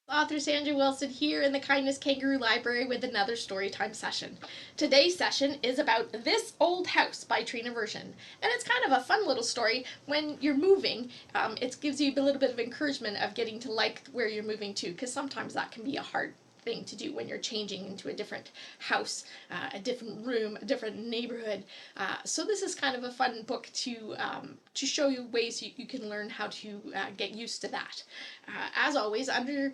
Author Sandra Wilson here in the Kindness Kangaroo Library with another Storytime session. Today's session is about This Old House by Trina Version. And it's kind of a fun little story when you're moving. It gives you a little bit of encouragement of getting to like where you're moving to, because sometimes that can be a hard thing to do when you're changing into a different house, a different room, a different neighborhood. So this is kind of a fun book to show you ways you can learn how to get used to that. As always, underneath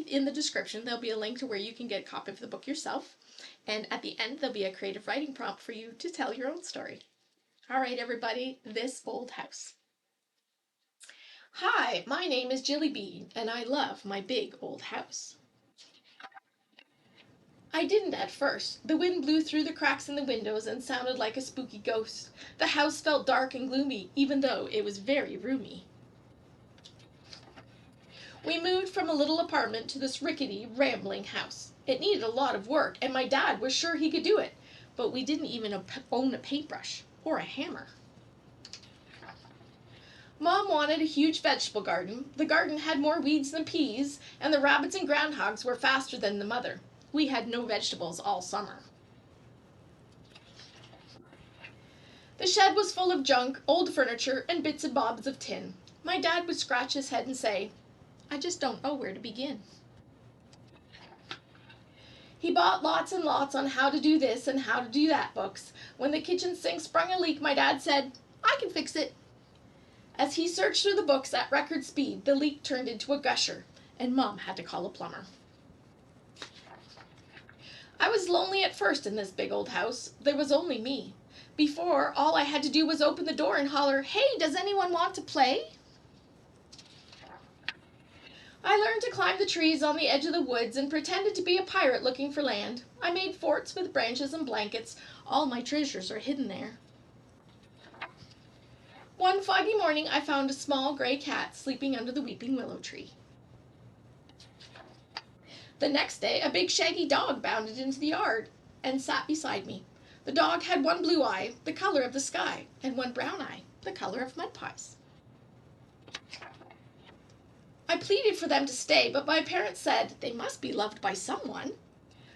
in the description there'll be a link to where you can get a copy of the book yourself, and at the end there'll be a creative writing prompt for you to tell your own story. All right, everybody, This Old House. Hi, my name is Jilly Bean, and I love my big old house. I didn't at first. The wind blew through the cracks in the windows and sounded like a spooky ghost. The house felt dark and gloomy, even though it was very roomy. We moved from a little apartment to this rickety, rambling house. It needed a lot of work, and my dad was sure he could do it. But we didn't even own a paintbrush or a hammer. Mom wanted a huge vegetable garden. The garden had more weeds than peas, and the rabbits and groundhogs were faster than the mother. We had no vegetables all summer. The shed was full of junk, old furniture, and bits and bobs of tin. My dad would scratch his head and say, "I just don't know where to begin." He bought lots and lots on how to do this and how to do that books. When the kitchen sink sprung a leak, my dad said, "I can fix it." As he searched through the books at record speed, the leak turned into a gusher, and Mom had to call a plumber. I was lonely at first in this big old house. There was only me. Before, all I had to do was open the door and holler, "Hey, does anyone want to play?" I learned to climb the trees on the edge of the woods and pretended to be a pirate looking for land. I made forts with branches and blankets. All my treasures are hidden there. One foggy morning, I found a small gray cat sleeping under the weeping willow tree. The next day, a big shaggy dog bounded into the yard and sat beside me. The dog had one blue eye, the color of the sky, and one brown eye, the color of mud pies. I pleaded for them to stay, but my parents said they must be loved by someone.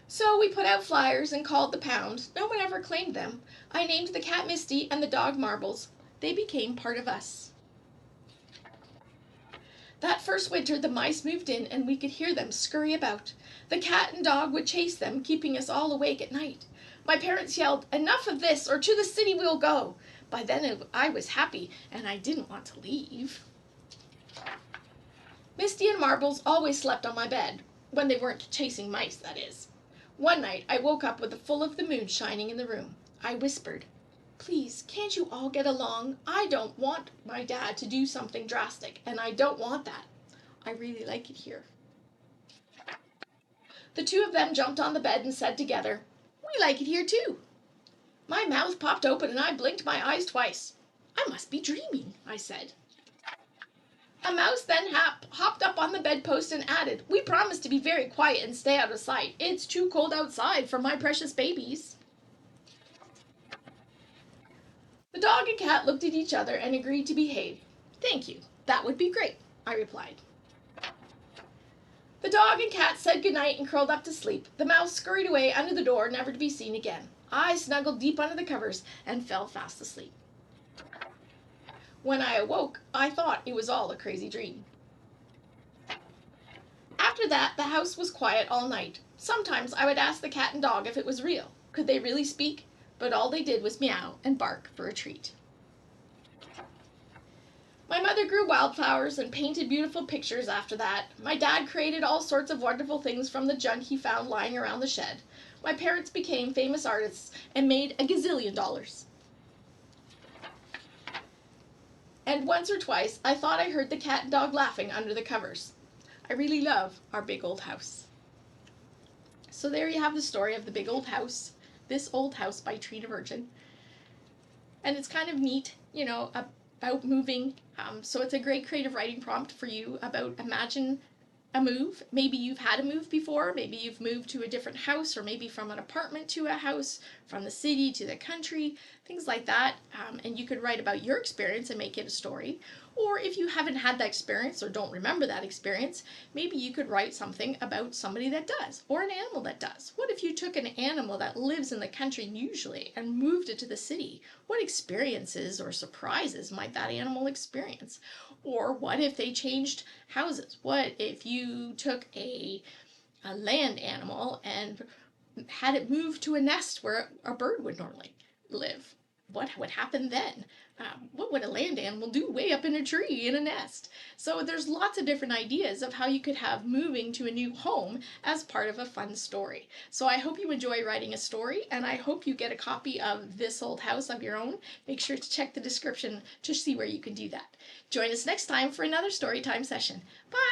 So we put out flyers and called the pound. No one ever claimed them. I named the cat Misty and the dog Marbles. They became part of us. That first winter, the mice moved in and we could hear them scurry about. The cat and dog would chase them, keeping us all awake at night. My parents yelled, "Enough of this, or to the city we'll go." By then I was happy, and I didn't want to leave. Misty and Marbles always slept on my bed, when they weren't chasing mice, that is. One night I woke up with the full of the moon shining in the room. I whispered, "Please, can't you all get along? I don't want my dad to do something drastic, and I don't want that. I really like it here." The two of them jumped on the bed and said together, "We like it here too." My mouth popped open and I blinked my eyes twice. "I must be dreaming," I said. A mouse then hopped up on the bedpost and added, "We promise to be very quiet and stay out of sight. It's too cold outside for my precious babies." The dog and cat looked at each other and agreed to behave. "Thank you. That would be great," I replied. The dog and cat said goodnight and curled up to sleep. The mouse scurried away under the door, never to be seen again. I snuggled deep under the covers and fell fast asleep. When I awoke, I thought it was all a crazy dream. After that, the house was quiet all night. Sometimes I would ask the cat and dog if it was real. Could they really speak? But all they did was meow and bark for a treat. My mother grew wildflowers and painted beautiful pictures after that. My dad created all sorts of wonderful things from the junk he found lying around the shed. My parents became famous artists and made a gazillion dollars. And once or twice, I thought I heard the cat and dog laughing under the covers. I really love our big old house. So there you have the story of the big old house, This Old House by Trina Version. And it's kind of neat, about moving. So it's a great creative writing prompt for you about imagine a move. Maybe you've had a move before. Maybe you've moved to a different house, or maybe from an apartment to a house, from the city to the country, things like that. And you could write about your experience and make it a story. Or if you haven't had that experience or don't remember that experience, maybe you could write something about somebody that does, or an animal that does. What if you took an animal that lives in the country usually and moved it to the city? What experiences or surprises might that animal experience? Or what if they changed houses? What if you took a land animal and had it move to a nest where a bird would normally live? What would happen then? What would a land animal do way up in a tree in a nest? So there's lots of different ideas of how you could have moving to a new home as part of a fun story. So I hope you enjoy writing a story, and I hope you get a copy of This Old House of your own. Make sure to check the description to see where you can do that. Join us next time for another Storytime session. Bye!